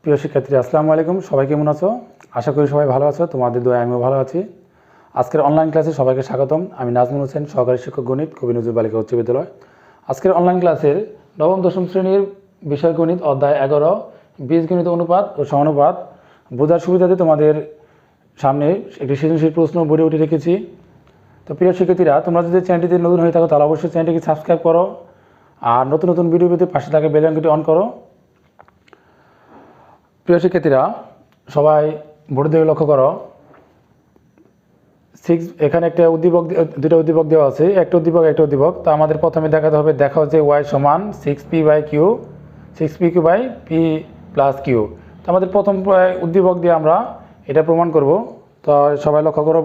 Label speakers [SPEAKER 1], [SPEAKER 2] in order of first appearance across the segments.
[SPEAKER 1] প্রিয় শিক্ষার্থী আসসালামু আলাইকুম। সবাই কেমন আছো? আশা করি সবাই ভালো আছো। তোমাদের দোয়ায় আমিও ভালো আছি। আজকের অনলাইন ক্লাসে সবাইকে স্বাগতম। আমি নাজমুল হোসেন, সহকারী শিক্ষক গণিত, কবি নজরুল বালিকা উচ্চ বিদ্যালয়। আজকের অনলাইন ক্লাসের নবম দশম শ্রেণীর বিষয় গণিত অধ্যায় 11 বীজগণিত অনুপাত ও সমানুপাত বোঝার সুবিধাতে তোমাদের সামনে একটি সৃজনশীল প্রশ্ন বোর্ডে উঠে রেখেছি। তো প্রিয় শিক্ষার্থীরা, তোমরা যদি চ্যানেলটিতে নতুন হয়ে থাকো তাহলে অবশ্যই চ্যানেলটিকে সাবস্ক্রাইব করো আর নতুন নতুন ভিডিও পেতে পাশে থাকা বেল আইকনটি অন করো। প্রিয় শিক্ষার্থীরা, সবাই বোর্ডের দিকে লক্ষ্য করো। এখানে একটা উদ্দীপক, দুটো উদ্দীপক দেওয়া আছে, একটা উদ্দীপক। তো আমাদের প্রথমে দেখাতে হবে, দেখা হচ্ছে ওয়াই সমান 6p/q, 6pq by P plus Q. তো আমাদের প্রথম উদ্দীপক দিয়ে আমরা এটা প্রমাণ করব। তো সবাই লক্ষ্য করো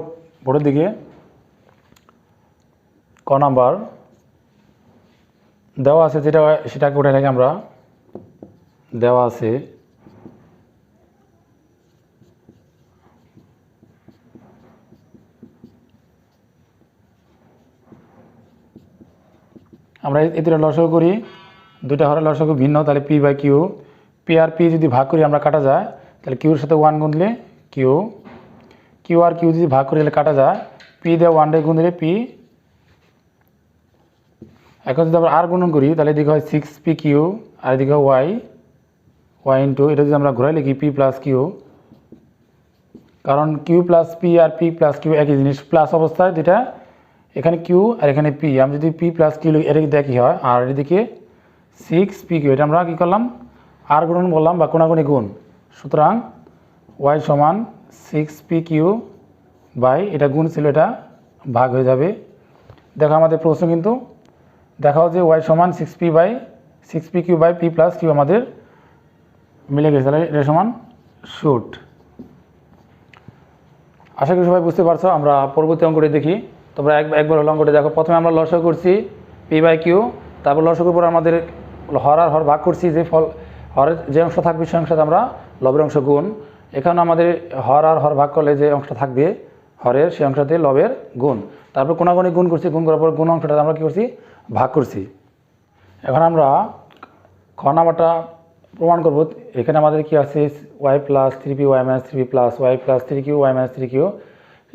[SPEAKER 1] বোর্ডের দিকে। ক নাম্বার দেওয়া আছে, সেটাকে উঠে রাখি আমরা। দেওয়া আছে আমরা এই দুটো লসাগু করি, দুইটা হরের লসাগু ভিন্ন, তাহলে p/q। পি আর পি যদি ভাগ করি আমরা কাটা যায়, তাহলে কিউর সাথে 1 গুণ দিলে কিউ, কিউ আর কিউ যদি ভাগ করি তাহলে কাটা যায়, পি দিয়ে 1 গুণ দিলে পি। এখন যদি আমরা আর গুণন করি তাহলে এদিকে হয় 6pq আর এদিকে হয় ওয়াই ইন্টু, এটা যদি আমরা ঘোরাই লিখি p প্লাস কিউ, কারণ Q plus P R P plus Q একই জিনিস, প্লাস অবস্থায় যেটা এখানে কিউ আর এখানে পি, আমি যদি পি প্লাস কিউ লিখি এটা কিন্তু একই হয়। আর এদিকে 6pq, এটা আমরা কী করলাম, আর গুণন বললাম বা কোনাগুনি গুণ। সুতরাং ওয়াই সমান 6pq বাই, এটা গুণ ছিল, এটা ভাগ হয়ে যাবে। দেখো আমাদের প্রশ্ন কিন্তু দেখাও যে ওয়াই সমান 6pq by P plus Q আমাদের মিলে গেছে, তাহলে এটা সমান শুট। আশা করি সবাই বুঝতে পারছো। আমরা পরবর্তী অঙ্কটি দেখি। তোমরা একবার হলো অঙ্কটি দেখো। প্রথমে আমরা লসাগু করছি p/q, তারপর লসাগুর পর আমাদের হর আর হর ভাগ করছি, যে ফল হরের যে অংশ থাকবে সেই অংশতে আমরা লবের অংশ গুণ। এখানে আমাদের হর আর হর ভাগ করলে যে অংশটা থাকবে হরের, সেই অংশতে লবের গুণ। তারপর কোনাগুনি গুণ করছি, গুণ করার পর গুণ অংশটা আমরা কী করছি, ভাগ করছি। এখন আমরা খ নাম্বারটা প্রমাণ করব। এখানে আমাদের কি আছে, y plus 3p y minus 3p plus y plus 3q y minus 3q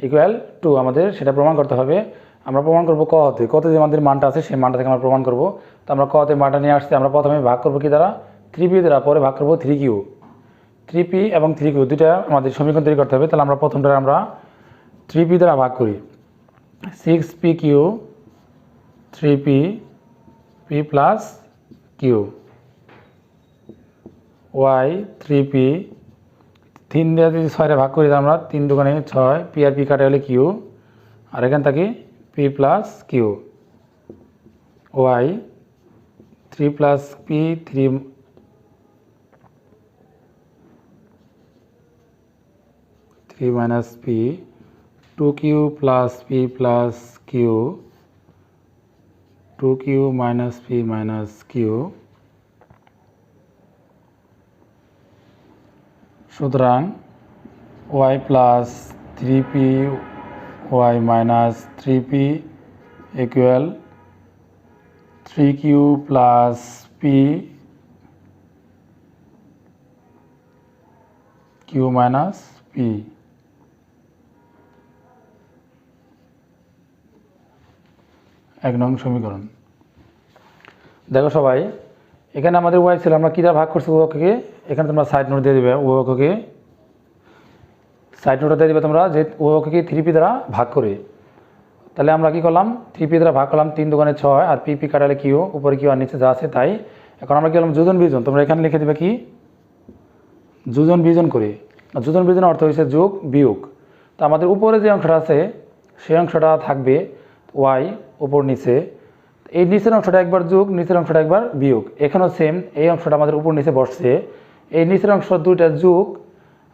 [SPEAKER 1] equal to, আমাদের সেটা প্রমাণ করতে হবে। আমরা প্রমাণ করব কতে যে আমাদের মানটা আছে সেই মানটা থেকে আমরা প্রমাণ করব। তো আমরা কতে মানটা নিয়ে আসছি, আমরা প্রথমে ভাগ করব কি দ্বারা, 3p দ্বারা, পরে ভাগ করব 3q। 3p এবং 3q দুইটা আমাদের সমীকরণ তৈরি করতে হবে। তাহলে আমরা প্রথমটা আমরা 3p দ্বারা ভাগ করি, 6pq 3p p plus q Y 3p, 3 দিয়ে যদি 6 ভাগ করি, আমরা 3 দুগুণে 6, পি আর পি কাটা হলে কিউ, আর এখান থেকে p plus q y 3 plus p 3 minus p 2q plus p plus q 2q minus p minus q. সুতরাং y plus 3p y minus 3p equal 3q plus p q minus p. এক নং সমীকরণ। দেখো সবাই, এখানে আমাদের Y ছিল, আমরা কীটা ভাগ করছি উভয়কে, এখানে তোমরা সাইড নোট দিয়ে দেবে, উভয়কে সাইড নোটটা দিয়ে দেবে তোমরা, যে উভয়কে 3p দ্বারা ভাগ করে। তাহলে আমরা কী করলাম, 3p দ্বারা ভাগ করলাম, 3 দুগুণে 6 আর পি কাটালে কিউ, উপরে কিউ আর নিচে যা আছে তাই। এখন আমরা কী করলাম, যোজন বিয়োজন, তোমরা এখানে লিখে দেবে কি, যোজন বিয়োজন করে। যোজন বিয়োজন অর্থ হচ্ছে যোগ বিয়োগ। তো আমাদের উপরে যে অংশটা আছে সেই অংশটা থাকবে ওয়াই উপর নিচে, এই নিচের অংশটা একবার যোগ, নিচের অংশটা একবার বিয়োগ। এখানেও সেম, এই অংশটা আমাদের উপর নিচে বসছে, এই নিচের অংশ দুইটা যোগ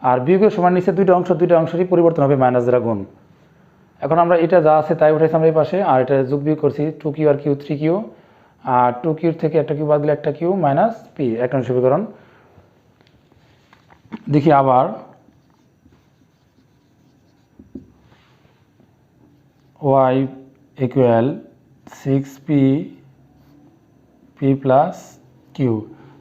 [SPEAKER 1] আর বিয়োগের সময় নিচে দুইটা অংশেরই পরিবর্তন হবে মাইনাস দ্বারা গুণ। এখন আমরা এটা যা আছে তাই উঠেছি আমরা এই পাশে, আর এটা যোগ বিয়োগ করছি, 2q আর কিউ 3q, আর 2q থেকে একটা কিউ বাদ দিলে একটা কিউ মাইনাস পি। এক নং সমীকরণ। দেখি আবার, y equal 6p p plus q.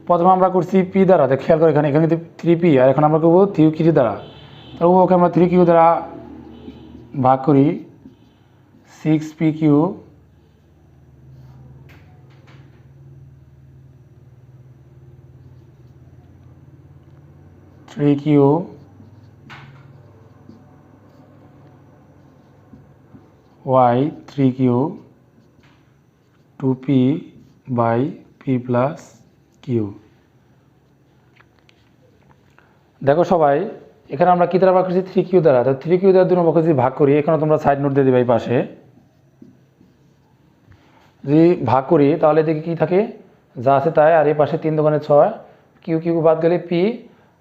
[SPEAKER 1] প্রথমে আমরা করছি পি দ্বারা, তো খেয়াল করে এখানে কিন্তু 3p, আর এখন আমরা করবো 3q দ্বারা। তাহলে ওকে আমরা 3q দ্বারা ভাগ করি, 6pq 3q y 3q 2p by p plus q। দেখো সবাই এখানে আমরা কি দ্বারা ভাগ করছি 3q দ্বারা, তো 3q দ্বারা 2 নম্বর যদি ভাগ করি, এখানে তোমরা সাইড নোট দিয়ে দিবে এই পাশে। যদি ভাগ করি তাহলে দেখি কি থাকে, যা আছে তাই, আর এই পাশে 3 দোকানে 6, কিউ কিউ বাদ গেলে পি,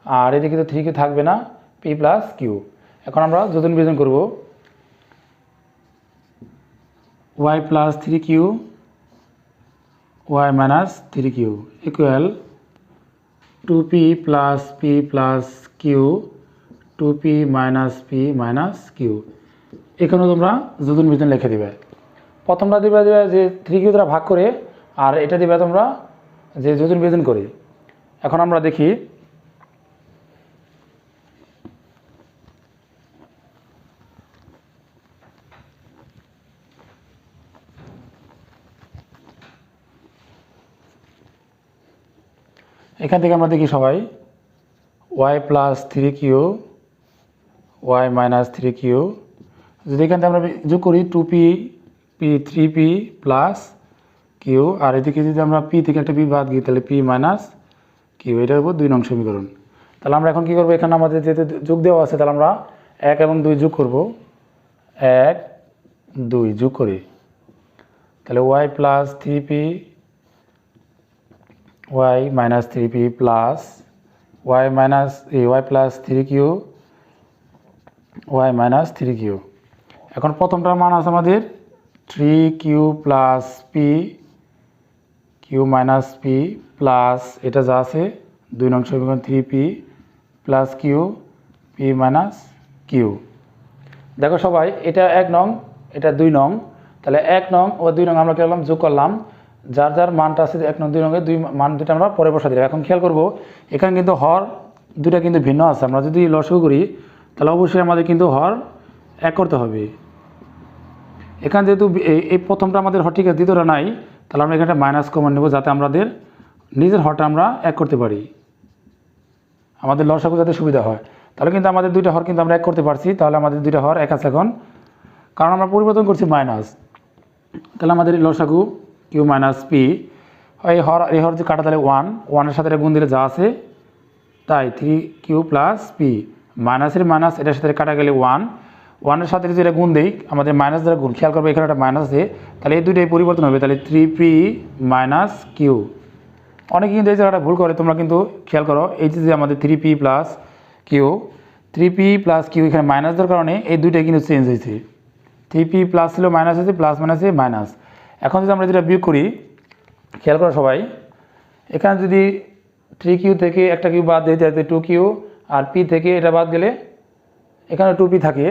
[SPEAKER 1] আর এদিকে তো 3q থাকবে না, পি প্লাস কিউ। এখন আমরা যোজন বিয়োজন করব, y plus 3q y minus 3q equal 2p plus p plus q 2p minus p minus q। এখানেও তোমরা যোজন বিয়োজন লিখে দিবে। প্রথমটা দিবে যে 3q দ্বারা ভাগ করে, আর এটা দিবে তোমরা যে যোজন বিয়োজন করে। এখন আমরা দেখি এখান থেকে আমরা দেখি সবাই y plus 3q y minus 3q, যদি এখান থেকে আমরা যোগ করি 2p p 3p plus q, আর এদিকে যদি আমরা p থেকে একটা p বাদ দিই তাহলে p মাইনাস q, এটার উপর 2 নং সমীকরণ। তাহলে আমরা এখন কি করব, এখানে আমাদের যেহেতু যোগ দেওয়া আছে তাহলে আমরা 1 এবং 2 যোগ করব, 1 2 যোগ করি, তাহলে y plus 3p y minus 3p plus y minus y plus 3q y minus 3q। এখন প্রথমটার মান আছে আমাদের 3q plus p q minus p plus এটা যা আছে 2 নং সমীকরণ 3p plus q p minus q। দেখো সবাই এটা 1 নং, এটা 2 নং, তাহলে 1 নং ও 2 নং আমরা করলাম, যোগ করলাম, যার যার মানটা আছে 1 নং 2 নং দুই মান দুটো আমরা পরে বসা দিলাম। এখন খেয়াল করব এখানে কিন্তু হর দুটা কিন্তু ভিন্ন আছে, আমরা যদি লসাগু করি তাহলে অবশ্যই আমাদের কিন্তু হর এক করতে হবে। এখানে যেহেতু এই প্রথমটা আমাদের হর ঠিক আছে, দ্বিতীয়টা নাই, তাহলে আমরা এখানে মাইনাস কমন নেব যাতে আমাদের নিজের হরটা আমরা এক করতে পারি, আমাদের লসাগু যাতে সুবিধা হয়। তাহলে কিন্তু আমাদের দুইটা হর কিন্তু আমরা এক করতে পারছি, তাহলে আমাদের দুইটা হর এক আছে এখন, কারণ আমরা পরিবর্তন করছি মাইনাস। তাহলে আমাদের লসাগু কিউ মাইনাস পি, এই হর যে কাটা তাহলে 1 এর সাথে গুণ দিলে যা আছে তাই 3q প্লাস পি, মাইনাসের মাইনাস এটার সাথে কাটা গেলে 1 এর সাথে যদি এটা গুণ দিই আমাদের মাইনাস দ্বারা গুণ, খেয়াল করবো এখানে একটা মাইনাস দিয়ে, তাহলে এই দুইটাই পরিবর্তন হবে, তাহলে 3p মাইনাস কিউ। অনেকে কিন্তু এই জায়গাটা ভুল করে, তোমরা কিন্তু খেয়াল করো এই যে আমাদের 3p plus q, 3p plus q এখানে মাইনাস দেওয়ার কারণে এই দুইটাই কিন্তু চেঞ্জ হয়েছে, 3p প্লাস ছিল মাইনাস হয়েছে, প্লাস মাইনাসে মাইনাস। এখন যদি আমরা যেটা বিয়োগ করি, খেয়াল করো সবাই, এখানে যদি 3q থেকে একটা কিউ বাদ দিই তাহলে 2q, আর p থেকে এটা বাদ গেলে এখানে 2p থাকে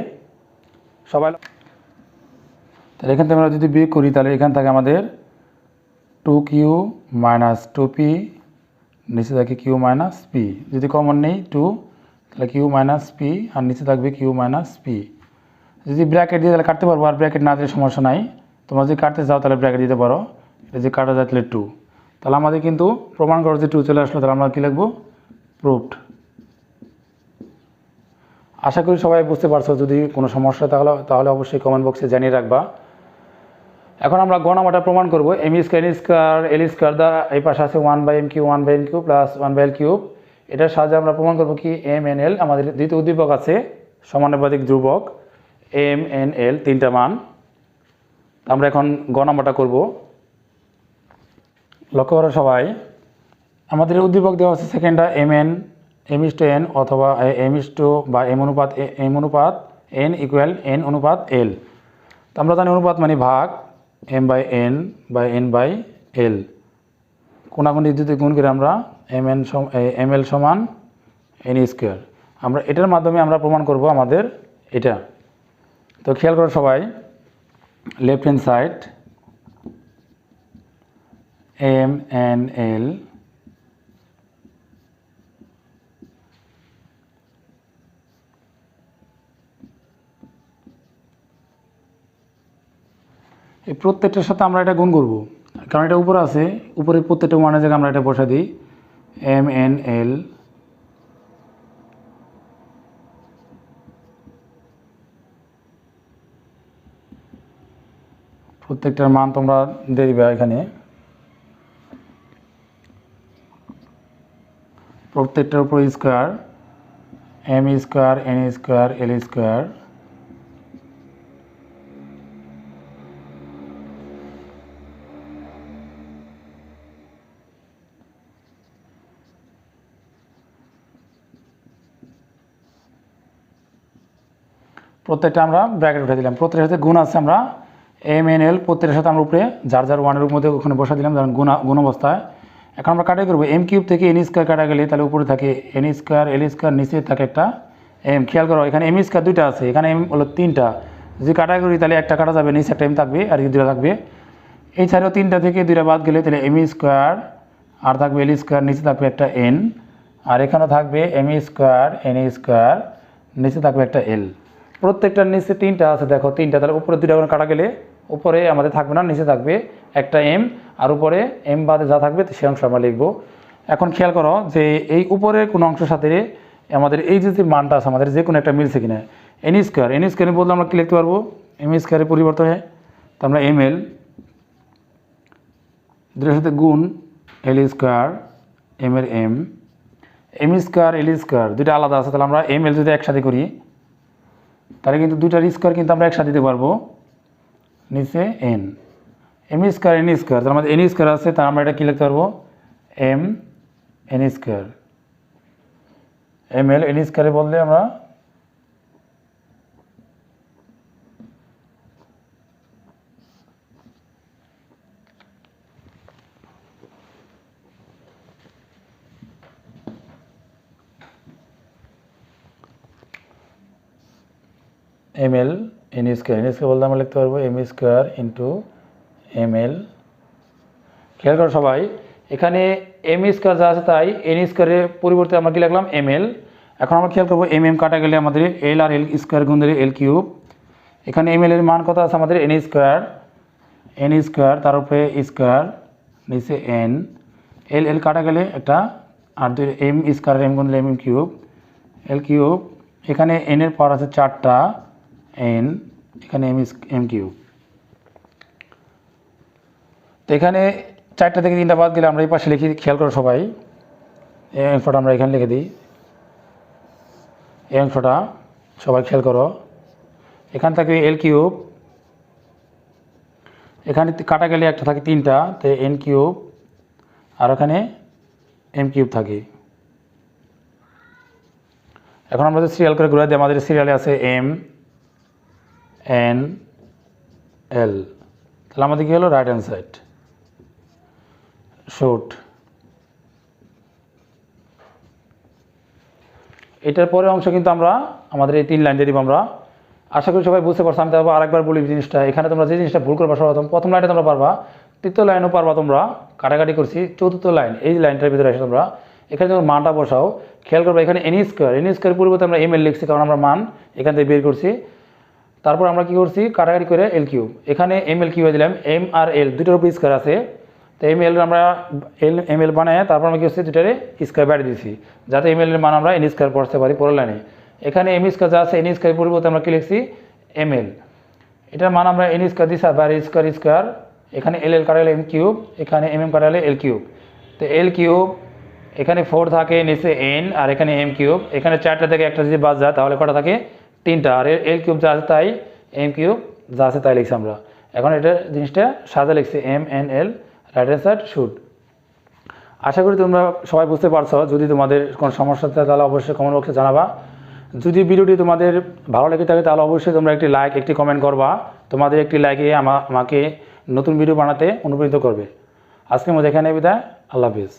[SPEAKER 1] সবাই। তাহলে এখান থেকে আমরা যদি বিয়োগ করি তাহলে এখান থেকে আমাদের 2q মাইনাস 2p, নিচে থাকে q মাইনাস p, যদি কমন নেই 2 তাহলে q মাইনাস p, আর নিচে থাকবে q মাইনাস p। যদি ব্র্যাকেট দিয়ে তাহলে কাটতে পারবো, আর ব্র্যাকেট না দিলে সমস্যা নাই, তোমরা যদি কাটতে চাও তাহলে ব্র্যাকেট দিতে পারো, এটা যে কাটা যায় তাহলে 2। তাহলে আমাদের কিন্তু প্রমাণ করো যে 2 চলে আসলো, তাহলে আমরা কী লিখবো, প্রুভড। আশা করি সবাই বুঝতে পারছো, যদি কোনো সমস্যা তাহলে অবশ্যই কমেন্ট বক্সে জানিয়ে রাখবা। এখন আমরা গণনামাটা প্রমাণ করবো, এম স্কোয়ার এন স্কোয়ার এল স্কোয়ার দ্বারা এই পাশে আছে 1/m Q 1/n Q plus 1/l cube, এটার সাহায্যে আমরা প্রমাণ করবো কি এম এন এল আমাদের দ্বিতীয় উদ্দীপক আছে সমানুপাতিক ধ্রুবক এম এন এল, 3টা মান। আমরা এখন গণনামাটা করব। লক্ষ্য করো সবাই, আমাদের উদ্দীপক দেওয়া আছে সেকেন্ডটা m/n অথবা m/, বা m অনুপাত n ইকুয়াল n অনুপাত l। তো আমরা জানি অনুপাত মানে ভাগ, m/n/n/l, কোনাকুনি যদি গুণ করে আমরা ml সমান n স্কোয়ার, আমরা এটার মাধ্যমে আমরা প্রমাণ করব আমাদের এটা। তো খেয়াল করো সবাই, লেফট হ্যান্ড সাইড mnl এই প্রত্যেকটার সাথে আমরা এটা গুণ করব, কারণ এটা উপরে আছে, উপরে প্রত্যেকটা ওয়ানের জায়গায় আমরা এটা বসা দিই MNL প্রত্যেকটার মান তোমরা দিয়ে দিবে এখানে। প্রত্যেকটার উপর square M square N square L square প্রত্যেকটা আমরা ব্র্যাকেট উঠে দিলাম। প্রত্যেকের সাথে গুণ আছে, আমরা MNL প্রত্যেকের সাথে আমরা উপরে যার যার ওয়ানের মধ্যে ওখানে বসা দিলাম যেমন গুণ অবস্থায়। এখন আমরা কাটাই করবো M কিউব থেকে N স্কোয়ার কাটা গেলে তাহলে উপরে থাকে N স্কোয়ার L স্কোয়ার, নিচে থাকে একটা M। খেয়াল করো এখানে M স্কোয়ার দুইটা আছে, এখানে M হলো তিনটা, যদি কাটা করি তাহলে একটা কাটা যাবে, নিচে একটা M থাকবে আর দুইটা থাকবে। এই ছাড়াও তিনটা থেকে দুইটা বাদ গেলে তাহলে M স্কোয়ার আর থাকবে L স্কোয়ার, নিচে থাকবে একটা N, আর এখানে থাকবে M স্কোয়ার N স্কোয়ার, নিচে থাকবে একটা L। প্রত্যেকটার নিচে তিনটা আছে, দেখো তিনটা, তাহলে উপরে দুইটা করে কাটা গেলে উপরে আমাদের থাকবে না, নিচে থাকবে একটা M, আর উপরে M বাদে যা থাকবে সে অংশ আমরা লিখবো। এখন খেয়াল করো যে এই উপরের কোনো অংশের সাথে আমাদের এই যে মানটা আছে আমাদের যে কোনো একটা মিলছে কিনা। N স্কোয়ারের বদলে আমরা কী লিখতে পারবো, M স্কোয়ারের পরিবর্তনে তো আমরা ML, দুটোর সাথে গুণ L স্কোয়ার M এর M স্কোয়ার L স্কোয়ার দুইটা আলাদা আছে, তাহলে আমরা ML যদি একসাথে করি তাহলে কিন্তু দুইটার স্কোয়ার কিন্তু আমরা একসাথে দিতে পারবো, নিচে N M square N square, তাহলে আমাদের N স্কোয়ার আছে, তাহলে আমরা এটা কী লিখতে পারবো M N square. ML N স্কোয়ারে বললে আমরা ML N স্কোয়ার বলতে আমরা লিখতে পারবো M স্কোয়ার ইন্টু ML। খেয়াল করো সবাই এখানে M স্কোয়ার যা আছে তাই N স্কোয়ারের পরিবর্তে আমরা কী লিখলাম ML। এখন আমরা খেয়াল করবো M কাটা গেলে আমাদের L আর L স্কোয়ার গুণ দিলে L কিউব। এখানে ML এর মান কত আছে আমাদের N স্কোয়ার তার উপরে স্কোয়ার, নিচে N, L কাটা গেলে একটা, আর দুই M স্কোয়ার M গুণ দিলে M কিউব L কিউব। এখানে N এর পাওয়ার আছে 4টা N, এখানে M কিউব। তো এখানে 4টা থেকে 3টা বাদ গেলে আমরা এই পাশে লিখি, খেয়াল করো সবাই এই অংশটা আমরা এখানে লিখে দিই, এই অংশটা সবাই খেয়াল করো। এখান থেকে L কিউব, এখানে কাটা গেলে একটা থাকে 3টা, তো N কিউব, আর ওখানে M কিউব থাকে। এখন আমরা যদি সিরিয়াল করে ঘুরে দিই, আমাদের সিরিয়ালে আছে M N L, তাহলে আমাদের কী হলো রাইট হ্যান্ড সাইড শুট। এটার পরের অংশ কিন্তু আমরা আমাদের এই 3 লাইন দিয়ে দিব আমরা। আশা করি সবাই বুঝতে পারছো। আমি তারপর আরেকবার বলি জিনিসটা, এখানে তোমরা যে জিনিসটা ভুল করবা সর্বপ্রথম প্রথম লাইনে তোমরা পারবা, তৃতীয় লাইনও পারবা তোমরা, কাটাকাটি করছি, চতুর্থ লাইন এই লাইনটার ভিতরে এসে তোমরা এখানে যখন মানটা বসাও খেয়াল করবা এখানে N স্কোয়ার পরিবর্তে আমরা ML লিখছি, কারণ আমরা মান এখান থেকে বের করছি। তারপর আমরা কী করছি কাটাকাটি করে L কিউব, এখানে ML কিউব দিলাম, M আর L দুটোর উপর স্কোয়ার আছে, তো ML আমরা ML বানায় তারপর আমরা কী করছি দুটারে স্কোয়ার বাড়ি দিয়েছি যাতে ML এর মান আমরা N স্কোয়ার পড়তে পারি পরের লাইনে। এখানে M স্কোয়ার যা আছে N স্কোয়ার পরিবর্তে আমরা কী লিখছি ML, এটার মান আমরা N স্কোয়ার দিচ্ছি আর স্কোয়ার, এখানে L কাটালে M কিউব, এখানে MM কাটালে L কিউব, তো L কিউব এখানে 4 থাকে, নিচে N, আর এখানে M কিউব, এখানে 4টা থেকে একটা যদি বাদ যায় তাহলে কটা থাকে 3টা, আর L কিউব যা আছে তাই M কিউব যা আছে তাই লিখছি আমরা। এখন এটা জিনিসটা সাজা লিখছি MNL right hand side shoot. আশা করি তোমরা সবাই বুঝতে পারছো। যদি তোমাদের কোনো সমস্যা থাকে তাহলে অবশ্যই কমেন্ট বক্সে জানাবা। যদি ভিডিওটি তোমাদের ভালো লেগে থাকে তাহলে অবশ্যই তোমরা একটি লাইক একটি কমেন্ট করবা। তোমাদের একটি লাইকে আমাকে নতুন ভিডিও বানাতে অনুপ্রাণিত করবে। আজকের মধ্যে এখানে বিদায়, আল্লাহ হাফিজ।